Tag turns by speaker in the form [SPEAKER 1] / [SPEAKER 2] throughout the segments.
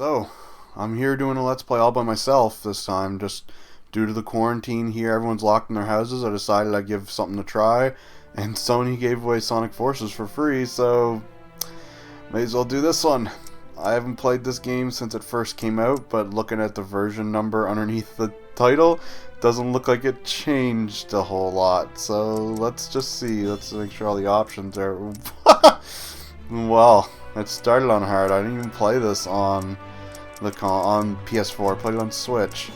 [SPEAKER 1] So, I'm here doing a Let's Play all by myself this time, just due to the quarantine here. Everyone's locked in their houses. I decided I'd give something a try, and Sony gave away Sonic Forces for free, so may as well do this one. I haven't played this game since it first came out, but looking at the version number underneath the title, doesn't look like it changed a whole lot. So let's just see. Let's make sure all the options are... Well, it started on hard. I didn't even play this on on PS4. I played it on Switch.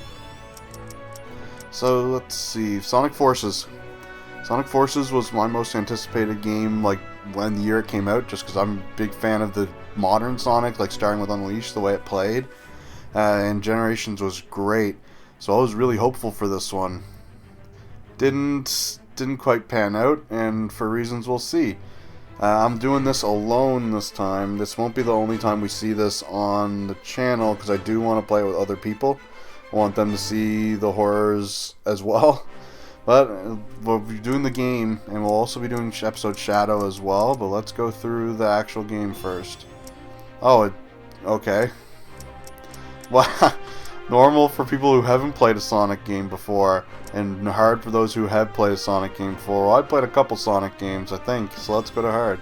[SPEAKER 1] So let's see. Sonic Forces. Sonic Forces was my most anticipated game, like when the year it came out, just because I'm a big fan of the modern Sonic, like starting with Unleashed, the way it played, and Generations was great. So I was really hopeful for this one. Didn't quite pan out, and for reasons we'll see. I'm doing this alone this time. This won't be the only time we see this on the channel, because I do want to play it with other people. I want them to see the horrors as well. But we'll be doing the game, and we'll also be doing episode Shadow as well. But let's go through the actual game first. Oh, okay. Well, normal for people who haven't played a Sonic game before, and hard for those who have played a Sonic game before. Well, I played a couple Sonic games, I think, so let's go to hard.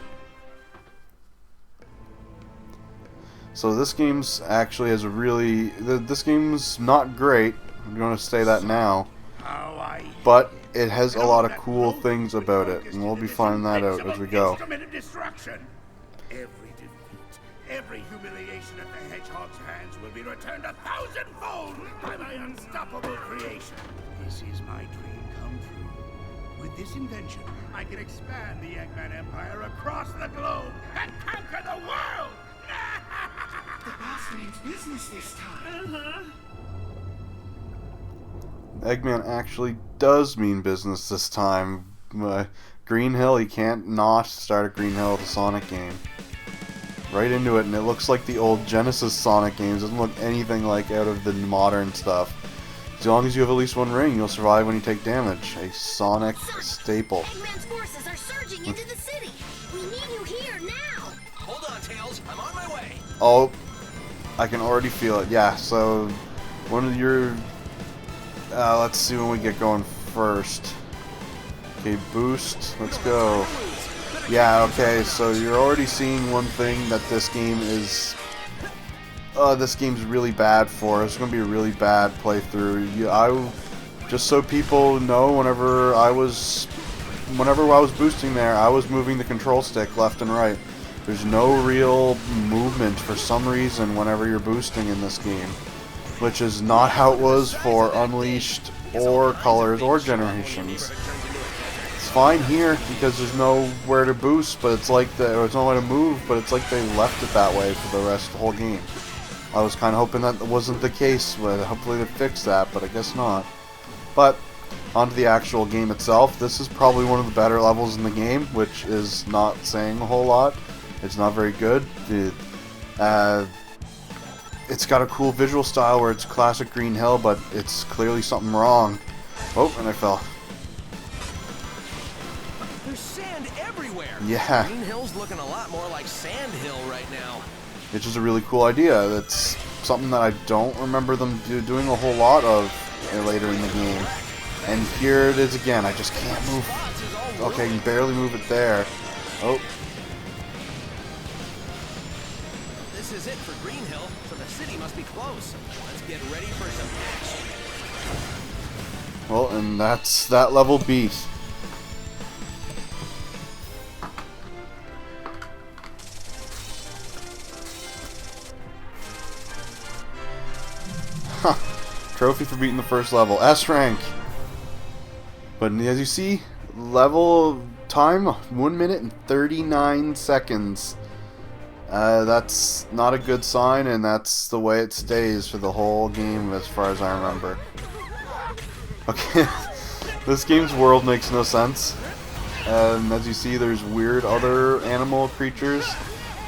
[SPEAKER 1] So this game's actually has a really... This game's not great, I'm going to say that now, but it has a lot of cool things about it, and we'll be finding that out as we go.
[SPEAKER 2] Every humiliation at the Hedgehog's hands will be returned 1,000-fold by my unstoppable creation. This is my dream come true. With this invention, I can expand the Eggman Empire across the globe and conquer the world!
[SPEAKER 3] The boss means business this time.
[SPEAKER 1] Eggman actually does mean business this time. Green Hill, he can't not start a Green Hill with a Sonic game. Right into it, and it looks like the old Genesis Sonic games. Doesn't look anything like out of the modern stuff. As long as you have at least one ring, you'll survive when you take damage. A Sonic staple.
[SPEAKER 4] Eggman's forces are surging into the city. We need you here now.
[SPEAKER 5] Hold on, Tails. I'm on my way.
[SPEAKER 1] Oh, I can already feel it. Yeah, so one of your... let's see when we get going first. Okay, boost. Let's go. Yeah, okay, so you're already seeing one thing that this game is... this game's really bad for. It's going to be a really bad playthrough. Just so people know, whenever I was boosting there, I was moving the control stick left and right. There's no real movement for some reason whenever you're boosting in this game, which is not how it was for Unleashed or Colors or Generations. Fine here because there's nowhere to boost, but it's like there's no way to move, but it's like they left it that way for the rest of the whole game. I was kind of hoping that wasn't the case, but hopefully they fix that, but I guess not. But onto the actual game itself. This is probably one of the better levels in the game, which is not saying a whole lot. It's not very good. It's got a cool visual style where it's classic Green Hill, but it's clearly something wrong. Oh, and I fell.
[SPEAKER 5] There's sand everywhere.
[SPEAKER 1] Yeah.
[SPEAKER 5] Green Hill's looking a lot more like Sand Hill right now.
[SPEAKER 1] It's just a really cool idea. That's something that I don't remember them doing a whole lot of later in the game. And here it is again. I just can't move. Okay, I can barely move it there. Oh.
[SPEAKER 5] This is it for Green Hill, so the city must be close. Let's get ready for some action.
[SPEAKER 1] Well, and that's that level beat. Trophy for beating the first level. S rank. But as you see, level time 1 minute and 39 seconds. That's not a good sign, and that's the way it stays for the whole game as far as I remember. Okay, this game's world makes no sense. As you see, there's weird other animal creatures,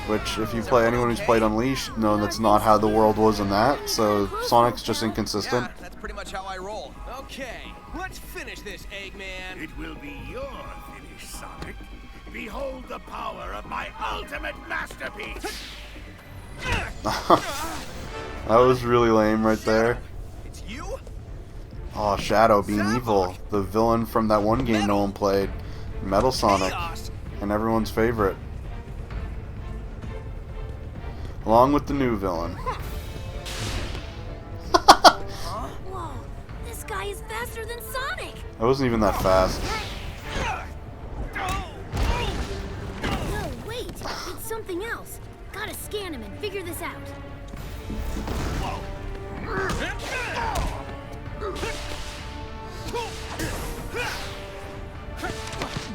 [SPEAKER 1] which if you play, anyone who's played Unleashed, know that's not how the world was in that, so Sonic's just inconsistent.
[SPEAKER 5] Yeah, that's pretty much how I roll. Okay, let's finish this, Eggman.
[SPEAKER 2] It will be your finish, Sonic. Behold the power of my ultimate masterpiece!
[SPEAKER 1] That was really lame right there.
[SPEAKER 5] It's you?
[SPEAKER 1] Oh, Shadow being evil. The villain from that one game no one played. Metal Sonic.
[SPEAKER 5] Chaos.
[SPEAKER 1] And everyone's favorite. Along with the new villain.
[SPEAKER 4] Whoa, this guy is faster than Sonic!
[SPEAKER 1] I wasn't even that fast.
[SPEAKER 4] No, wait, it's something else. Gotta scan him and figure this out.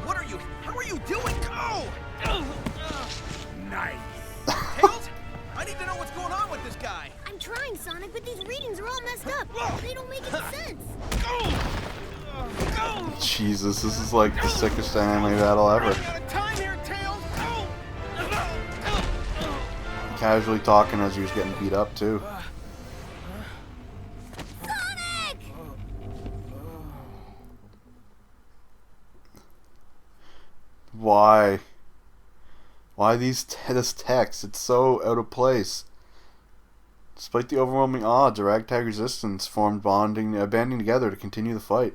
[SPEAKER 5] What are you? How are you doing? Go!
[SPEAKER 2] Nice.
[SPEAKER 5] Tails? I need to know what's going on with this guy.
[SPEAKER 4] I'm trying, Sonic, but these readings are all messed up. They don't make any sense.
[SPEAKER 1] Jesus, this is like the sickest anime battle ever.
[SPEAKER 5] Running out of time here, Tails.
[SPEAKER 1] Casually talking as he was getting beat up too.
[SPEAKER 4] Sonic!
[SPEAKER 1] Why? Why this text? It's so out of place. Despite the overwhelming odds, a ragtag resistance formed banding together to continue the fight.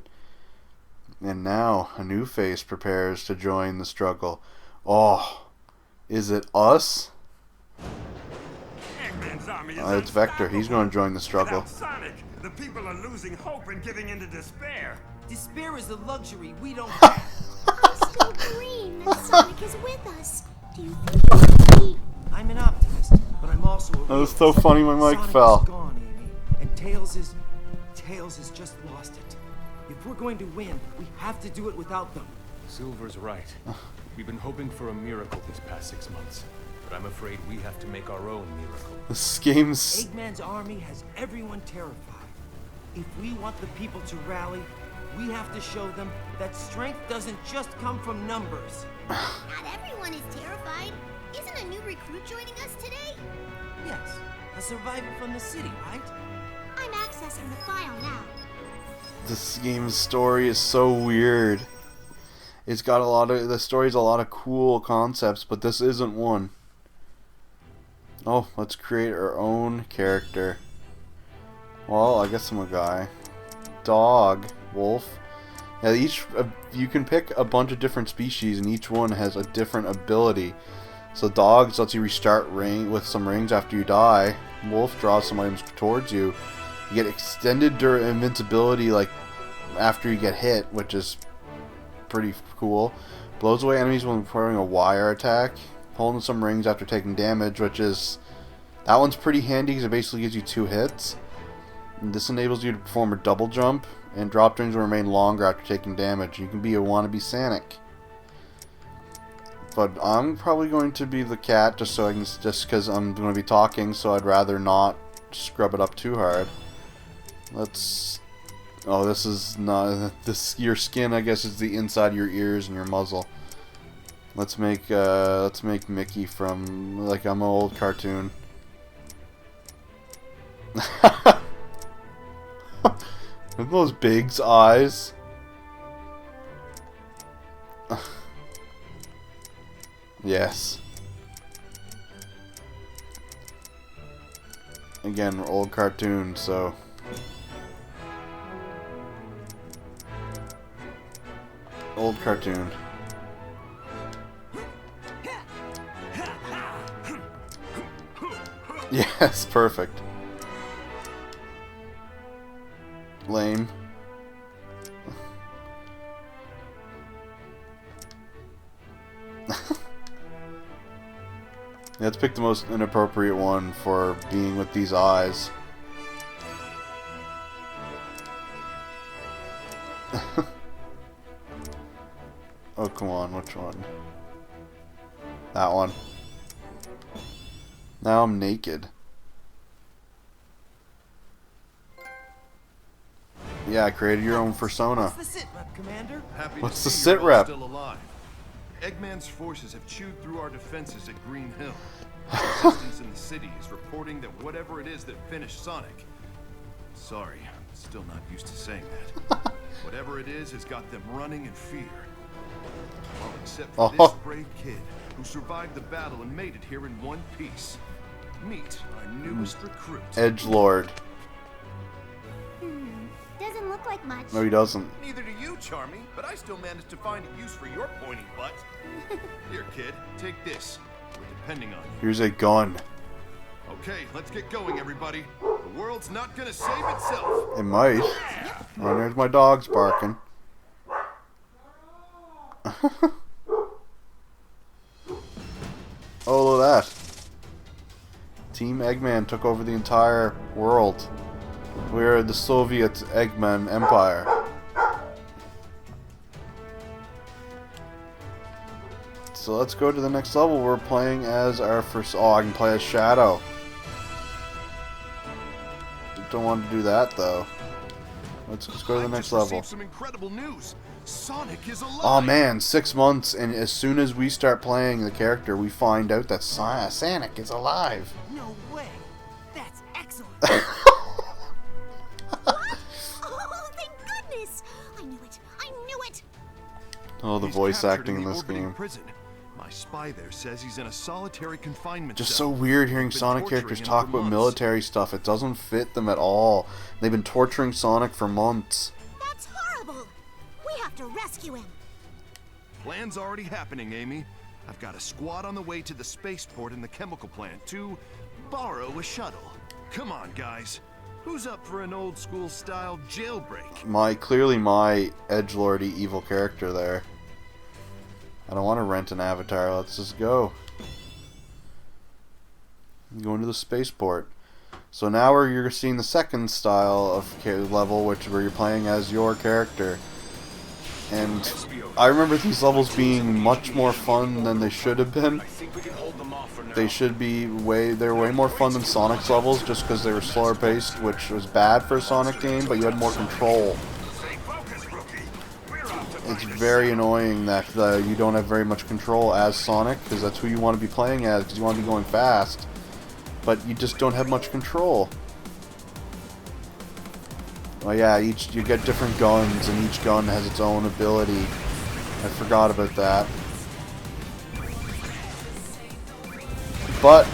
[SPEAKER 1] And now, a new face prepares to join the struggle. Oh, is it us?
[SPEAKER 6] Eggman's army is
[SPEAKER 1] It's Vector. He's going to join the struggle.
[SPEAKER 6] Without Sonic, the people are losing hope and giving into despair.
[SPEAKER 5] Despair is a luxury we don't
[SPEAKER 4] I'm still green that Sonic is with us. Do you think he'll be...
[SPEAKER 7] I'm an optimist, but I'm also a
[SPEAKER 1] That was
[SPEAKER 7] realist.
[SPEAKER 1] so funny my mic
[SPEAKER 7] Sonic
[SPEAKER 1] fell.
[SPEAKER 7] is gone, Amy, and Tails has just lost it. If we're going to win, we have to do it without them.
[SPEAKER 8] Silver's right. We've been hoping for a miracle these past 6 months, but I'm afraid we have to make our own miracle.
[SPEAKER 1] This game's...
[SPEAKER 7] Eggman's army has everyone terrified. If we want the people to rally, we have to show them that strength doesn't just come from numbers.
[SPEAKER 4] Not everyone is terrified. Isn't a new recruit joining us today?
[SPEAKER 7] Yes, a survivor from the city, right?
[SPEAKER 4] I'm accessing the file now.
[SPEAKER 1] This game's story is so weird. It's got the story's a lot of cool concepts, but this isn't one. Oh, let's create our own character. Well, I guess I'm a guy. Dog, wolf. Yeah, you can pick a bunch of different species, and each one has a different ability. So dogs lets you restart with some rings after you die. Wolf draws some items towards you. You get extended invincibility like after you get hit, which is pretty cool. Blows away enemies when performing a wire attack. Holding some rings after taking damage, which is... That one's pretty handy because it basically gives you 2 hits. And this enables you to perform a double jump, and drop rings will remain longer after taking damage. You can be a wannabe Sonic. But I'm probably going to be the cat just because I'm going to be talking, so I'd rather not scrub it up too hard. Let's... Oh, this is not... Your skin, I guess, is the inside of your ears and your muzzle. Let's make Mickey from... Like, I'm an old cartoon. Look at those Big's eyes. Yes. Again, we're old cartoons, so... Old cartoon. Yes, perfect. Lame. Let's pick the most inappropriate one for being with these eyes. Oh, come on, which one? That one. Now I'm naked. Yeah, I created your own persona.
[SPEAKER 7] What's the sit rep, Commander?
[SPEAKER 9] Happy
[SPEAKER 1] What's
[SPEAKER 9] to
[SPEAKER 1] the
[SPEAKER 9] see
[SPEAKER 1] sit
[SPEAKER 9] you're all
[SPEAKER 1] rep?
[SPEAKER 9] still alive. Eggman's forces have chewed through our defenses at Green Hill. Resistance in the city is reporting that whatever it is that finished Sonic. Sorry, I'm still not used to saying that. Whatever it is has got them running in fear. All except for this brave kid who survived the battle and made it here in one piece. Meet our newest recruit.
[SPEAKER 1] Edgelord.
[SPEAKER 4] Doesn't look like much.
[SPEAKER 1] No, he doesn't.
[SPEAKER 9] Neither do you, Charmy, but I still managed to find a use for your pointy butt. Here, kid, take this. We're depending on you.
[SPEAKER 1] Here's a gun.
[SPEAKER 9] Okay, let's get going, everybody. The world's not gonna save itself.
[SPEAKER 1] It might. Oh, there's my dogs barking. Oh, look at that. Team Eggman took over the entire world. We're the Soviet Eggman Empire. So let's go to the next level. We're playing as our first... Oh, I can play as Shadow. Don't want to do that, though. Let's just go to the next level.
[SPEAKER 9] Some incredible news. Sonic is alive.
[SPEAKER 1] Oh man, 6 months, and as soon as we start playing the character, we find out that Sonic is alive.
[SPEAKER 7] No way. That's excellent.
[SPEAKER 4] Oh, thank goodness! I knew it. I knew it.
[SPEAKER 1] Oh, the
[SPEAKER 9] He's
[SPEAKER 1] voice
[SPEAKER 9] captured
[SPEAKER 1] acting in
[SPEAKER 9] the
[SPEAKER 1] this
[SPEAKER 9] orbiting
[SPEAKER 1] game.
[SPEAKER 9] Prison. My spy there says he's in a solitary confinement
[SPEAKER 1] Just
[SPEAKER 9] cell.
[SPEAKER 1] so weird hearing
[SPEAKER 9] Been
[SPEAKER 1] Sonic
[SPEAKER 9] torturing
[SPEAKER 1] characters
[SPEAKER 9] him
[SPEAKER 1] talk
[SPEAKER 9] for
[SPEAKER 1] about
[SPEAKER 9] months.
[SPEAKER 1] military stuff. It doesn't fit them at all. They've been torturing Sonic for months.
[SPEAKER 4] That's horrible. We have to rescue him.
[SPEAKER 9] Plan's already happening, Amy. I've got a squad on the way to the spaceport in the chemical plant to borrow a shuttle. Come on, guys. Who's up for an old school style jailbreak?
[SPEAKER 1] Clearly my edgelordy evil character there. I don't want to rent an avatar. Let's just go. Going to the spaceport. So now you're seeing the second style of level, where you're playing as your character. And I remember these levels being much more fun than they should have been. They should be they're way more fun than Sonic's levels, just because they were slower paced, which was bad for a Sonic game, but you had more control. It's very annoying that you don't have very much control as Sonic, because that's who you want to be playing as, because you want to be going fast. But you just don't have much control. Oh yeah, you get different guns, and each gun has its own ability. I forgot about that. But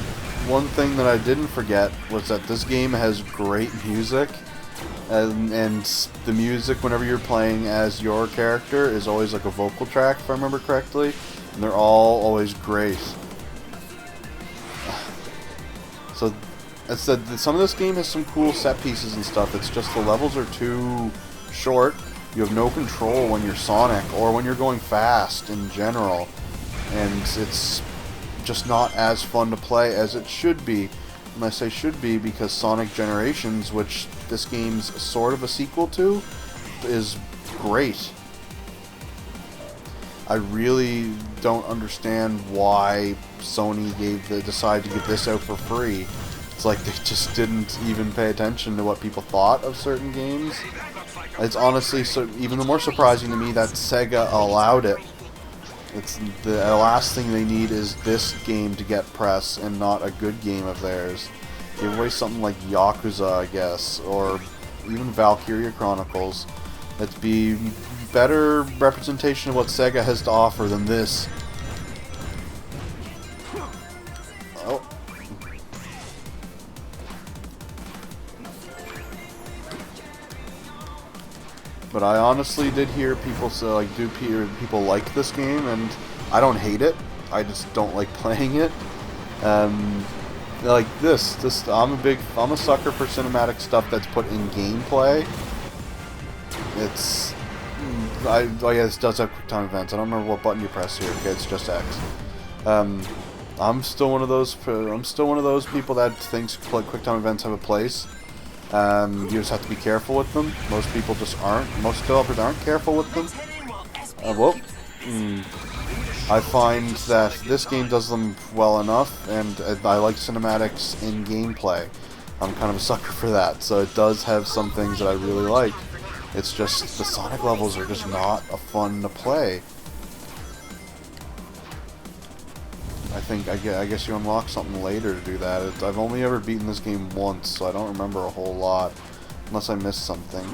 [SPEAKER 1] one thing that I didn't forget was that this game has great music. And the music, whenever you're playing as your character, is always like a vocal track, if I remember correctly. And they're all always great. So, as I said, some of this game has some cool set pieces and stuff. It's just the levels are too short. You have no control when you're Sonic, or when you're going fast in general. And it's just not as fun to play as it should be. And I say should be because Sonic Generations, which this game's sort of a sequel to, is great. I really don't understand why Sony decided to give this out for free. It's like they just didn't even pay attention to what people thought of certain games. It's honestly even more surprising to me that Sega allowed it. It's the last thing they need is this game to get press and not a good game of theirs. Give away something like Yakuza, I guess, or even Valkyria Chronicles. That'd be better representation of what Sega has to offer than this. Oh. But I honestly did hear people say, like, people like this game, and I don't hate it. I just don't like playing it. Like this, I'm a sucker for cinematic stuff that's put in gameplay. This does have quick time events. I don't remember what button you press here. Okay, it's just X. I'm still one of those people that thinks quick time events have a place. You just have to be careful with them. Most people just aren't. Most developers aren't careful with them. I find that this game does them well enough, and I like cinematics in gameplay. I'm kind of a sucker for that, so it does have some things that I really like. It's just the Sonic levels are just not fun to play. I guess you unlock something later to do that. I've only ever beaten this game once, so I don't remember a whole lot, unless I missed something.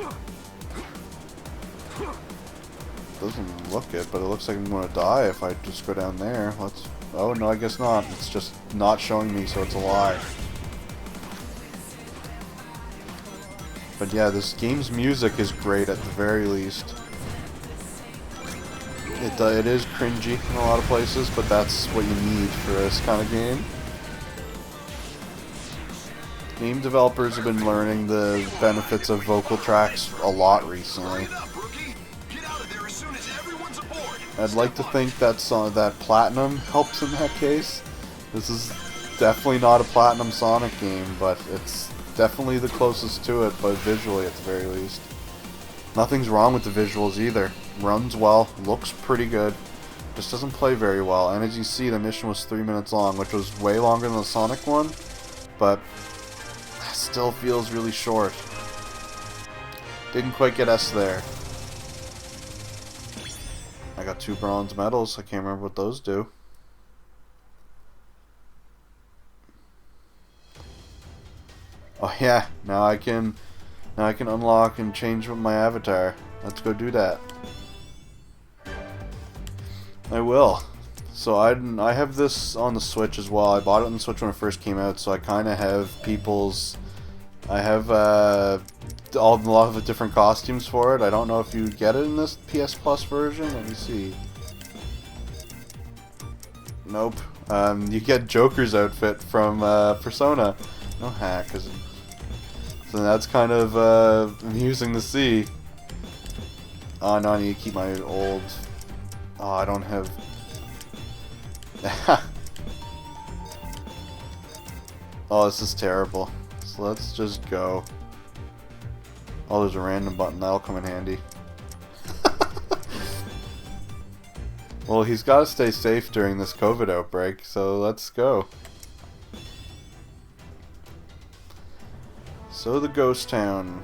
[SPEAKER 1] Doesn't look it, but it looks like I'm going to die if I just go down there. Oh, no, I guess not. It's just not showing me, so it's a lie. But yeah, this game's music is great at the very least. It is cringy in a lot of places, but that's what you need for this kind of game. Game developers have been learning the benefits of vocal tracks a lot recently. I'd like to think that Platinum helps in that case. This is definitely not a Platinum Sonic game, but it's definitely the closest to it, but visually at the very least. Nothing's wrong with the visuals either. Runs well, looks pretty good, just doesn't play very well. And as you see, the mission was 3 minutes long, which was way longer than the Sonic one, but still feels really short. Didn't quite get us there. I got 2 bronze medals. I can't remember what those do. Oh yeah, now I can unlock and change my avatar. Let's go do that. I will. So I have this on the Switch as well. I bought it on the Switch when it first came out, so I kind of have people's. I have a lot of the different costumes for it. I don't know if you get it in this PS Plus version. Let me see. Nope. You get Joker's outfit from Persona. No hack, so that's kind of amusing to see. Oh no, I need to keep my old. Oh, I don't have. Oh, this is terrible. So let's just go. Oh, there's a random button. That'll come in handy. Well, he's got to stay safe during this COVID outbreak, so let's go. So the ghost town.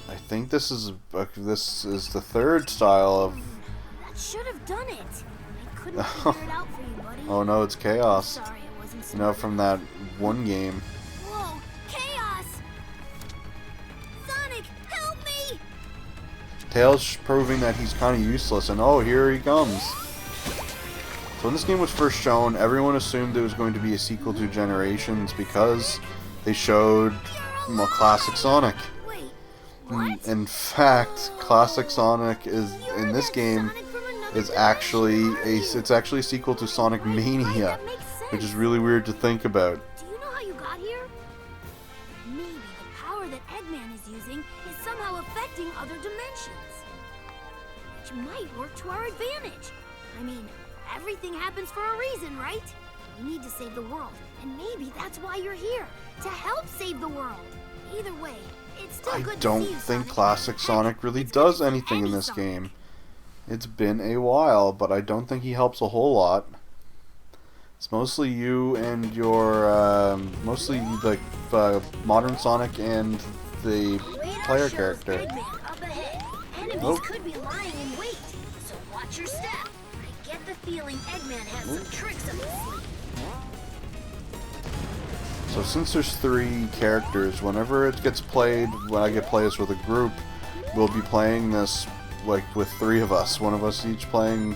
[SPEAKER 1] I think this is the 3rd style of.
[SPEAKER 4] That should have done it. I couldn't figure it out for you, buddy.
[SPEAKER 1] Oh no, it's chaos.
[SPEAKER 4] Sorry, it wasn't
[SPEAKER 1] You know, from that one game.
[SPEAKER 4] Whoa, chaos! Sonic, help me!
[SPEAKER 1] Tails proving that he's kind of useless, and oh, here he comes. So when this game was first shown, everyone assumed it was going to be a sequel to Generations because they showed classic Sonic.
[SPEAKER 4] Wait, what?
[SPEAKER 1] In fact, classic Sonic is in this game is actually a sequel to Sonic Mania, which is really weird to think about.
[SPEAKER 4] Do you know how you got here? Maybe the power that Eggman is using is somehow affecting other dimensions, which might work to our advantage. I mean, everything happens for a reason, right? We need to save the world, and maybe that's why you're here, to help save the world. Either way, it's still good to see you,
[SPEAKER 1] I don't think
[SPEAKER 4] Sonic.
[SPEAKER 1] classic Sonic really does anything in this game. It's been a while, but I don't think he helps a whole lot. It's mostly you and your, mostly the modern Sonic and the player character.
[SPEAKER 4] Eggman up ahead. Enemies
[SPEAKER 1] Nope.
[SPEAKER 4] could be lying in wait, so watch your step. I get the feeling Eggman has some tricks up his sleeve.
[SPEAKER 1] So since there's 3 characters, whenever it gets played, when I get players with a group, we'll be playing this like with 3 of us. One of us each playing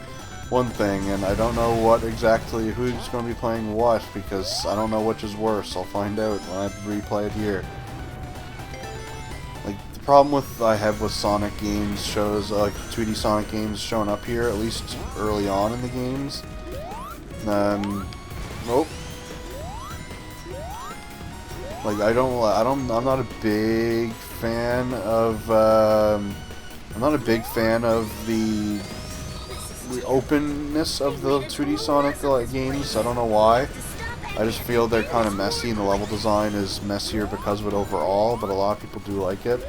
[SPEAKER 1] one thing, and I don't know what exactly who's going to be playing what because I don't know which is worse. I'll find out when I replay it here. Like the problem I have with Sonic games shows like 2D Sonic games showing up here at least early on in the games. Nope. Like I'm not a big fan of the openness of the 2D Sonic games. I don't know why. I just feel they're kind of messy, and the level design is messier because of it overall. But a lot of people do like it,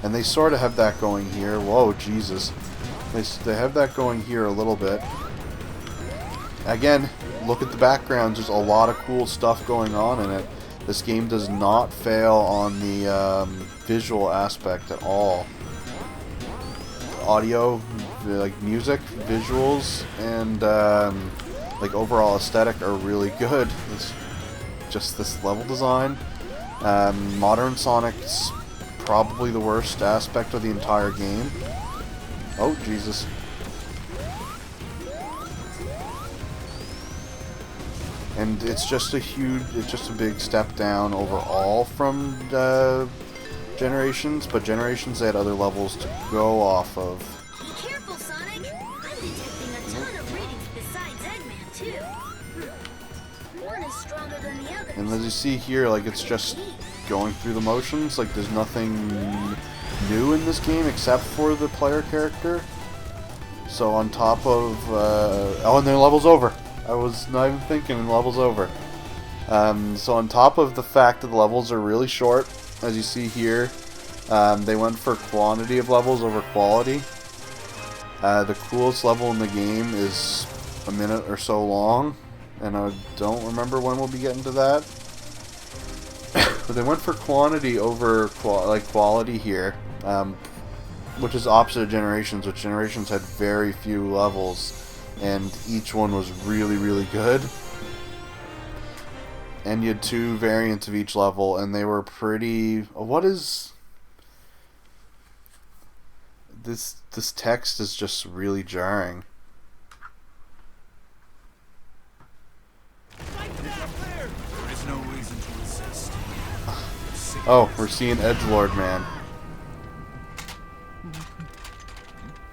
[SPEAKER 1] and they sort of have that going here. Whoa, Jesus! They have that going here a little bit. Again, look at the backgrounds. There's a lot of cool stuff going on in it. This game does not fail on the visual aspect at all. Audio, like music, visuals, and like overall aesthetic are really good. It's just this level design. Modern Sonic's probably the worst aspect of the entire game. Oh, Jesus. And it's just a big step down overall from Generations, but Generations had other levels to go off of.
[SPEAKER 4] Be careful, Sonic. I'm detecting a ton of readings besides Eggman, too. One is stronger than the other.
[SPEAKER 1] And as you see here, like, it's just going through the motions. Like, there's nothing new in this game except for the player character. So on top of oh, and the level's over. I was not even thinking, the level's over. So on top of the fact that the levels are really short, as you see here, they went for quantity of levels over quality. The coolest level in the game is a minute or so long, and I don't remember when we'll be getting to that. But they went for quantity over quality here, which is opposite of Generations, which Generations had very few levels, and each one was really, really good. And you had 2 variants of each level, and they were pretty... What is... This text is just really jarring.
[SPEAKER 2] There is no reason to resist.
[SPEAKER 1] Oh, we're seeing Edgelord Man.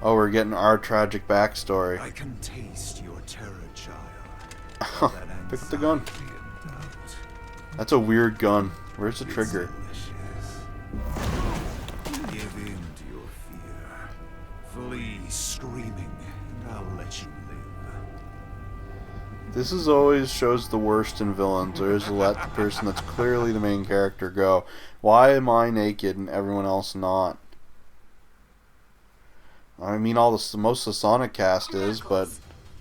[SPEAKER 1] Oh, we're getting our tragic backstory.
[SPEAKER 2] I can taste your terror, child.
[SPEAKER 1] Pick up the gun. That's a weird gun. Where's the trigger?
[SPEAKER 2] Give in to your fear. Flee screaming, and I'll let you live.
[SPEAKER 1] This is always shows the worst in villains, or is to let the person that's clearly the main character go. Why am I naked and everyone else not? I mean, most of the Sonic cast is, but...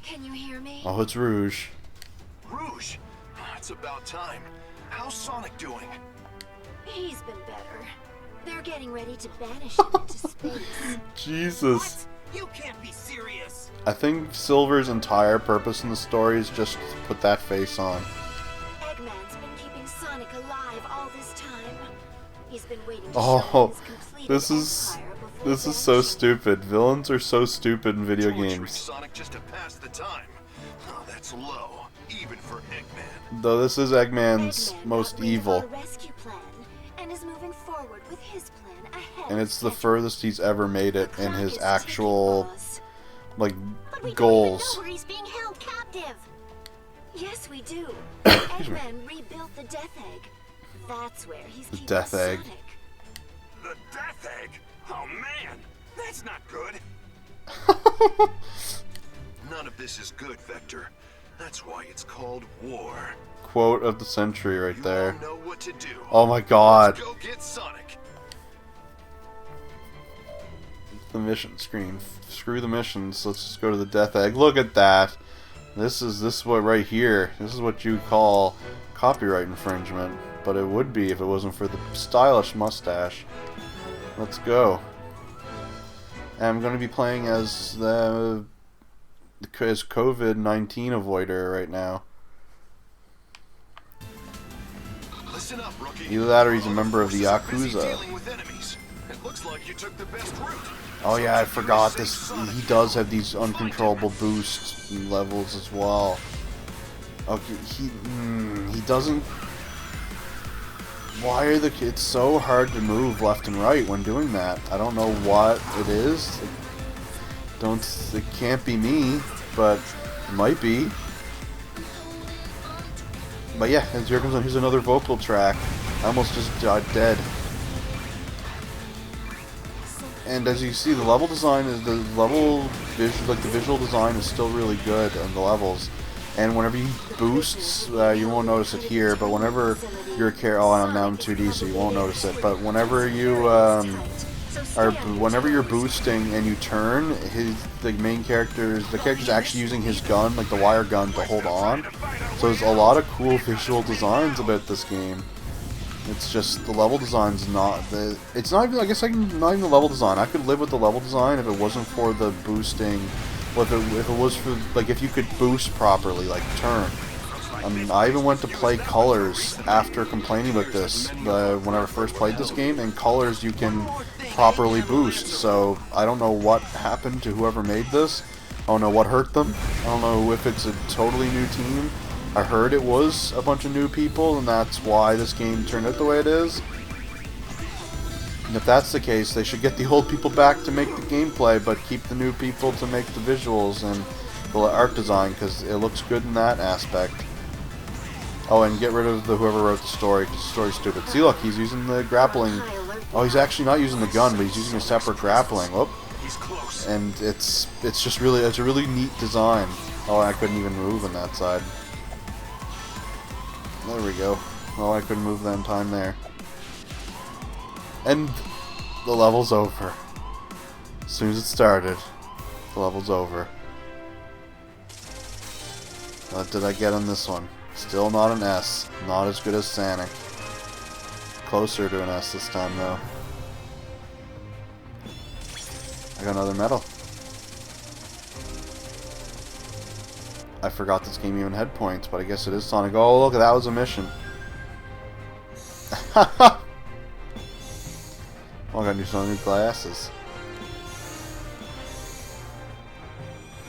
[SPEAKER 4] Can you hear me?
[SPEAKER 1] Oh, it's Rouge.
[SPEAKER 9] Rouge! It's about time. How's Sonic doing?
[SPEAKER 4] He's been better. They're getting ready to banish him into space.
[SPEAKER 1] Jesus.
[SPEAKER 7] You can't be serious.
[SPEAKER 1] I think Silver's entire purpose in the story is just to put that face on.
[SPEAKER 4] Eggman's been keeping Sonic alive all this time. He's been waiting to
[SPEAKER 1] Oh,
[SPEAKER 4] show his completed
[SPEAKER 1] this is
[SPEAKER 4] empire before
[SPEAKER 1] this is so
[SPEAKER 4] vanishing.
[SPEAKER 1] stupid. Villains are so stupid in video
[SPEAKER 9] Torturing
[SPEAKER 1] games.
[SPEAKER 9] Sonic just to pass the time. Oh, that's low, even for Eggman.
[SPEAKER 1] Though this is Eggman's
[SPEAKER 4] Eggman
[SPEAKER 1] most
[SPEAKER 4] got wind of
[SPEAKER 1] evil.
[SPEAKER 4] our rescue plan and is moving forward with his plan ahead.
[SPEAKER 1] And it's the
[SPEAKER 4] of schedule.
[SPEAKER 1] furthest he's ever made it in his
[SPEAKER 4] Clock is
[SPEAKER 1] actual,
[SPEAKER 4] ticking, boss.
[SPEAKER 1] like,
[SPEAKER 4] But we
[SPEAKER 1] goals.
[SPEAKER 4] don't even know where he's being held captive. Yes, we do.
[SPEAKER 1] Excuse me.
[SPEAKER 4] Eggman rebuilt the Death Egg. That's where he's
[SPEAKER 1] The
[SPEAKER 4] keeping
[SPEAKER 1] Death Egg.
[SPEAKER 4] Sonic.
[SPEAKER 6] The Death Egg? Oh man, that's not good.
[SPEAKER 9] None of this is good, Vector. That's why it's called war.
[SPEAKER 1] Quote of the century right
[SPEAKER 9] You
[SPEAKER 1] there.
[SPEAKER 9] all know what to do.
[SPEAKER 1] Oh my god.
[SPEAKER 9] Let's go get Sonic.
[SPEAKER 1] The mission screen. Screw the missions. Let's just go to the Death Egg. Look at that. This is what right here. This is what you call copyright infringement. But it would be if it wasn't for the stylish mustache. Let's go. And I'm going to be playing as the COVID-19 avoider right now.
[SPEAKER 9] Listen up, rookie.
[SPEAKER 1] Either that or he's a member of the
[SPEAKER 9] Forces are busy
[SPEAKER 1] Yakuza.
[SPEAKER 9] dealing with enemies. It looks like you took the best route.
[SPEAKER 1] Oh
[SPEAKER 9] So
[SPEAKER 1] yeah, I
[SPEAKER 9] keep your
[SPEAKER 1] forgot
[SPEAKER 9] safe
[SPEAKER 1] this.
[SPEAKER 9] side.
[SPEAKER 1] He does have these uncontrollable boost levels as well. Okay, he doesn't. Why are the kids so hard to move left and right when doing that? I don't know what it is. It can't be me, but it might be. But yeah, and here's another vocal track. I almost just died dead. And as you see, the level design is the visual design is still really good on the levels. And whenever you boosts, you won't notice it here. But whenever you're now I'm 2D, so you won't notice it. But whenever you whenever you're boosting and you turn, the character's actually using his gun, like the wire gun, to hold on. So there's a lot of cool visual designs about this game. It's just the level design's not the. It's not even. I guess not even the level design. I could live with the level design if it wasn't for the boosting. Well, if it was for if you could boost properly, like turn. I even went to play Colors after complaining about this when I first played this game. And Colors you can properly boost. So I don't know what happened to whoever made this. I don't know what hurt them. I don't know if it's a totally new team. I heard it was a bunch of new people, and that's why this game turned out the way it is. And if that's the case, they should get the old people back to make the gameplay, but keep the new people to make the visuals and the art design, because it looks good in that aspect. Oh, and get rid of whoever wrote the story, because the story's stupid. See, look, he's using the grappling. Oh, he's actually not using the gun, but he's using a separate grappling. Whoop.
[SPEAKER 6] He's close.
[SPEAKER 1] And it's just really, it's a really neat design. Oh, I couldn't even move on that side. There we go. Oh, I couldn't move that in time there. And the level's over. As soon as it started, the level's over. What did I get on this one? Still not an S. Not as good as Sonic. Closer to an S this time, though. I got another medal. I forgot this game even had points, but I guess it is Sonic. Oh, look, that was a mission. Oh, I got some new glasses.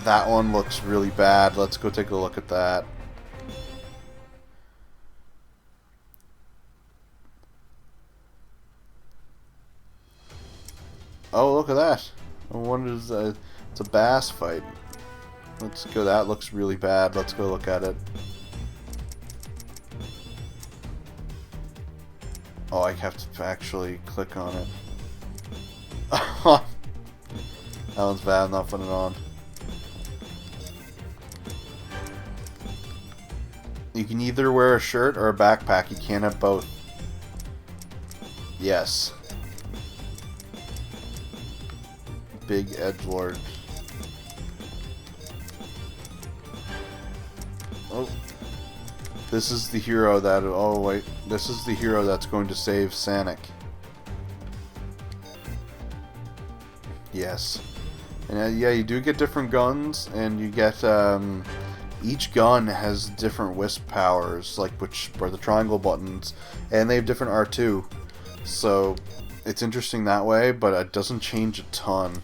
[SPEAKER 1] That one looks really bad. Let's go take a look at that. Oh, look at that. I wonder if it's a bass fight. Let's go. That looks really bad. Let's go look at it. Oh, I have to actually click on it. That one's bad. I'm not putting it on. You can either wear a shirt or a backpack. You can't have both. Yes. Big edgelord. Oh. This is the hero that... Oh, wait. This is the hero that's going to save Sonic. Yes. And yeah, you do get different guns, and you get... each gun has different wisp powers, like which are the triangle buttons, and they have different R2. So, it's interesting that way, but it doesn't change a ton.